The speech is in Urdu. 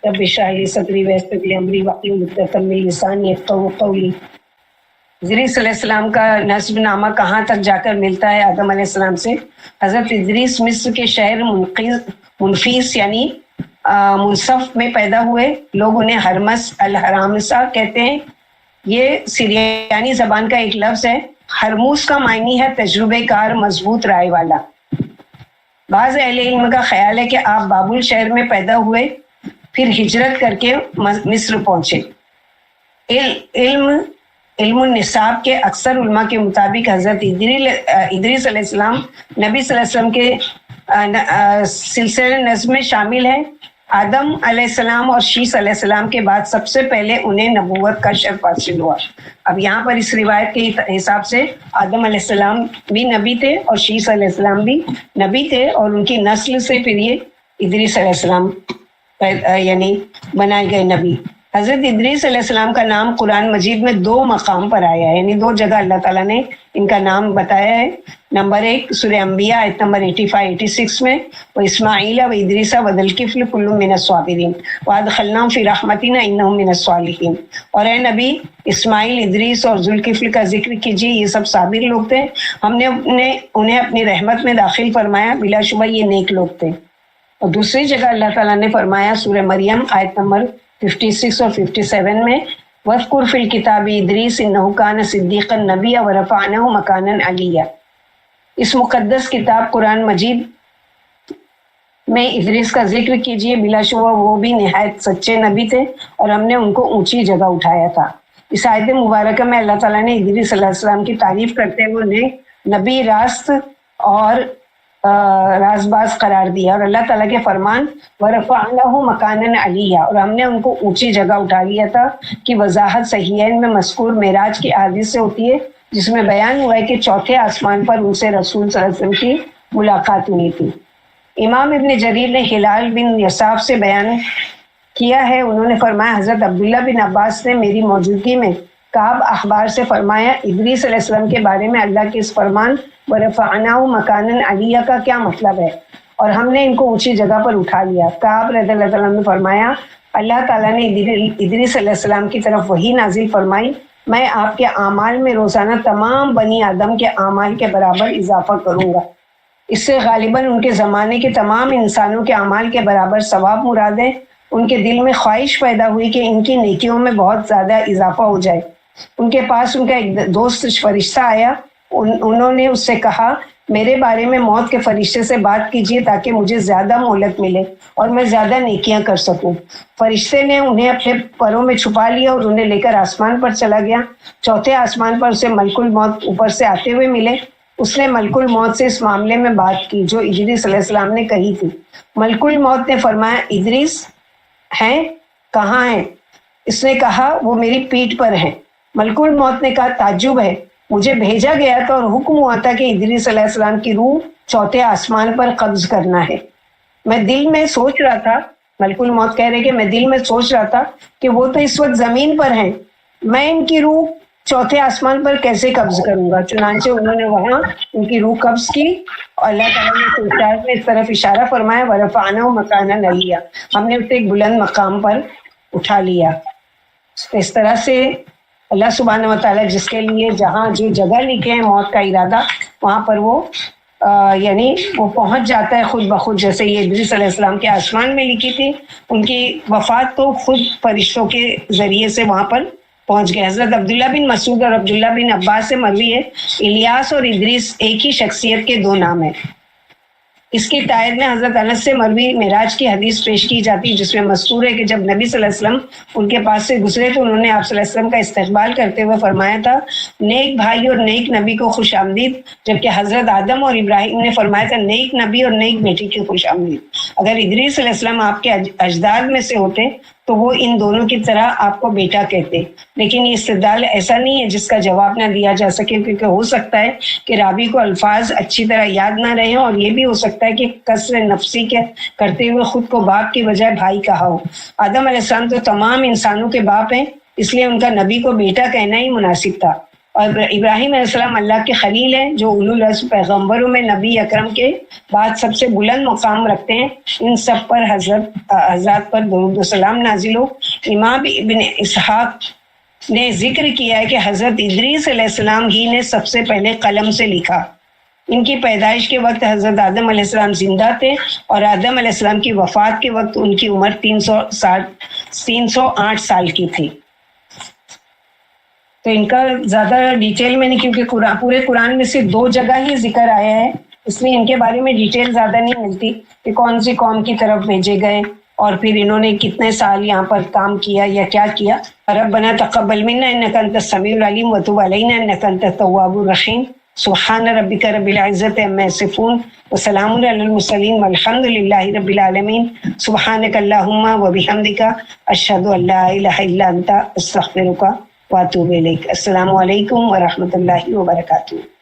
رب اشرح لی صدری ویسر لی امری واحلل عقدۃ من لسانی یفقہوا قولی۔ ادریس علیہ السلام کا نسب نامہ کہاں تک جا کر ملتا ہے آدم علیہ السلام سے؟ حضرت ادریس مصر کے شہر منفیس یعنی منصف میں پیدا ہوئے۔ لوگ انہیں ہرمس الحرامسا کہتے ہیں۔ یہ سریانی زبان کا ایک لفظ ہے۔ ہرموس کا معنی ہے تجربے کار، مضبوط رائے والا۔ بعض اہل علم کا خیال ہے کہ آپ بابل شہر میں پیدا ہوئے، پھر ہجرت کر کے مصر پہنچے۔ علم النساب کے اکثر علماء کے مطابق حضرت ادریس علیہ السلام نبی صلی اللہ علیہ وسلم کے سلسلہ نسب میں شامل ہیں۔ آدم علیہ السلام اور شیس علیہ السلام کے بعد سب سے پہلے انہیں نبوت کا شرف حاصل ہوا۔ اب یہاں پر اس روایت کے حساب سے آدم علیہ السلام بھی نبی تھے اور شیس علیہ السلام بھی نبی تھے، اور ان کی نسل سے پھر یہ ادریس علیہ السلام یعنی بنائے گئے نبی۔ حضرت ادریس علیہ السلام کا نام قرآن مجید میں 2 مقام پر آیا ہے، یعنی 2 جگہ اللہ تعالیٰ نے ان کا نام بتایا ہے۔ نمبر 1 سورہ انبیاء آیت نمبر 85-86 میں، و اسماعیل و ادریس و ذوالکفل کل من الصابرین وادخلناہم فی رحمتنا انہم من الصالحین۔ اور اے نبی، اسماعیل، ادریس اور ذوالکفل کا ذکر کیجیے، یہ سب صابر لوگ تھے، ہم نے انہیں اپنی رحمت میں داخل فرمایا، بلا شبہ یہ نیک لوگ تھے۔ اور دوسری جگہ اللہ تعالیٰ نے فرمایا سورہ مریم آیت نمبر 56 اور 57 میں، وَاذْكُرْ فِي الْكِتَابِ إِدْرِيسَ إِنَّهُ كَانَ صِدِّيقًا نَبِيًّا وَرَفَعْنَاهُ مَكَانًا عَلِيًّا۔ اس مقدس کتاب قرآن مجید میں ادریس کا ذکر کیجیے، بلا شبہ وہ بھی نہایت سچے نبی تھے اور ہم نے ان کو اونچی جگہ اٹھایا تھا۔ اس آیت مبارکہ میں اللہ تعالیٰ نے ادریس علیہ السلام کی تعریف کرتے ہوئے انہیں نبی راست اور راز باز قرار دیا، اور اللہ تعالیٰ کے فرمان وَرَفَعْنَاهُ مَكَانًا عَلِيًّا، اور ہم نے ان کو اونچی جگہ اٹھا لیا تھا، کی وضاحت صحیحین میں مذکور معراج کی احادیث سے ہوتی ہے، جس میں بیان ہوا ہے کہ چوتھے آسمان پر ان سے رسول صلی اللہ علیہ وسلم کی ملاقات ہوئی تھی۔ امام ابن جریر نے ہلال بن یساف سے بیان کیا ہے، انہوں نے فرمایا حضرت عبداللہ بن عباس نے میری موجودگی میں کعب اخبار سے فرمایا، ادریس علیہ السلام کے بارے میں اللہ کے اس فرمان وَرَفَعْنَاهُ مَكَانًا عَلِيًّا کا کیا مطلب ہے، اور ہم نے ان کو اونچی جگہ پر اٹھا لیا۔ کعب رضی اللہ تعالیٰ نے فرمایا، اللہ تعالیٰ نے ادریس علیہ السلام کی طرف وحی نازل فرمائی، میں آپ کے اعمال میں روزانہ تمام بنی آدم کے اعمال کے برابر اضافہ کروں گا۔ اس سے غالباً ان کے زمانے کے تمام انسانوں کے اعمال کے برابر ثواب مراد ہے۔ ان کے دل میں خواہش پیدا ہوئی کہ ان کی نیکیوں میں بہت زیادہ اضافہ ہو جائے۔ ان کے پاس ان کا ایک دوست فرشتہ آیا، انہوں نے اس سے کہا، میرے بارے میں موت کے فرشتے سے بات کیجیے تاکہ مجھے زیادہ مہلت ملے اور میں زیادہ نیکیاں کر سکوں۔ فرشتے نے انہیں اپنے پروں میں چھپا لیا اور انہیں لے کر آسمان پر چلا گیا۔ چوتھے آسمان پر اسے ملک الموت اوپر سے آتے ہوئے ملے۔ اس نے ملک الموت سے اس معاملے میں بات کی جو ادریس علیہ السلام نے کہی تھی۔ ملک الموت نے فرمایا، ادریس ہیں؟ کہاں ہیں؟ اس نے کہا، وہ میری پیٹھ پر ہیں۔ ملک الموت نے کہا، تعجب ہے، مجھے بھیجا گیا تھا اور حکم ہوا تھا کہ ادریس علیہ السلام کی روح چوتھے آسمان پر قبض کرنا ہے۔ میں دل میں سوچ رہا تھا، ملک الموت کہہ رہے کہ میں دل میں سوچ رہا تھا کہ وہ تو اس وقت زمین پر ہیں، میں ان کی روح چوتھے آسمان پر کیسے قبض کروں گا؟ چنانچہ انہوں نے وہاں ان کی روح قبض کی، اور اللہ تعالیٰ نے سورۃ میں اس طرف اشارہ فرمایا، وَرَفَعْنَاهُ مَكَانًا عَلِيًّا، ہم نے اسے ایک بلند مقام پر اٹھا لیا۔ اس طرح سے اللہ سبحانہ وتعالیٰ جس کے لیے جہاں جو جگہ لکھے ہیں موت کا ارادہ، وہاں پر وہ یعنی وہ پہنچ جاتا ہے خود بخود۔ جیسے یہ ادریس علیہ السلام کے آسمان میں لکھی تھی، ان کی وفات تو خود فرشتوں کے ذریعے سے وہاں پر پہنچ گئے۔ حضرت عبداللہ بن مسعود اور عبداللہ بن عباس سے مروی ہے، الیاس اور ادریس ایک ہی شخصیت کے 2 نام ہیں۔ اس کی تائید میں حضرت انس سے مروی معراج کی حدیث پیش کی جاتی ہے، جس میں مذکور ہے کہ جب نبی صلی اللہ علیہ وسلم ان کے پاس سے گزرے تو انہوں نے آپ صلی اللہ علیہ وسلم کا استقبال کرتے ہوئے فرمایا تھا، نیک بھائی اور نیک نبی کو خوش آمدید، جبکہ حضرت آدم اور ابراہیم نے فرمایا تھا، نیک نبی اور نیک بیٹی کی خوش آمدید۔ اگر ادریس علیہ السلام آپ کے اجداد میں سے ہوتے تو وہ ان دونوں کی طرح آپ کو بیٹا کہتے، لیکن یہ استدلال ایسا نہیں ہے جس کا جواب نہ دیا جا سکے، کیونکہ ہو سکتا ہے کہ راوی کو الفاظ اچھی طرح یاد نہ رہے، اور یہ بھی ہو سکتا ہے کہ کسر نفسی کے کرتے ہوئے خود کو باپ کی بجائے بھائی کہا ہو۔ آدم علیہ السلام تو تمام انسانوں کے باپ ہیں، اس لیے ان کا نبی کو بیٹا کہنا ہی مناسب تھا، اور ابراہیم علیہ السلام اللہ کے خلیل ہیں جو اولو العزم پیغمبروں میں نبی اکرم کے بعد سب سے بلند مقام رکھتے ہیں. ان سب پر حضرات پر درود و سلام نازل ہو. امام ابن اسحاق نے ذکر کیا ہے کہ حضرت ادریس علیہ السلام ہی نے سب سے پہلے قلم سے لکھا. ان کی پیدائش کے وقت حضرت آدم علیہ السلام زندہ تھے اور آدم علیہ السلام کی وفات کے وقت ان کی عمر 308 سال کی تھی. تو ان کا زیادہ ڈیٹیل میں نہیں، کیونکہ پورے قرآن میں صرف 2 جگہ ہی ذکر آیا ہے، اس لیے ان کے بارے میں ڈیٹیل زیادہ نہیں ملتی کہ کون سی قوم کی طرف بھیجے گئے اور پھر انہوں نے کتنے سال یہاں پر کام کیا یا کیا کیا. ربنا تقبل منا انک انت السمیع العلیم وتب علینا انک انت التواب الرحیم. سبحان ربک رب العزۃ عما یصفون وسلام علی المرسلین والحمد للہ رب العالمین. سبحانک اللہم وبحمدک اشہد ان لا الہ الا انت استغفرک واتوب الیک. السلام علیکم ورحمۃ اللہ وبرکاتہ.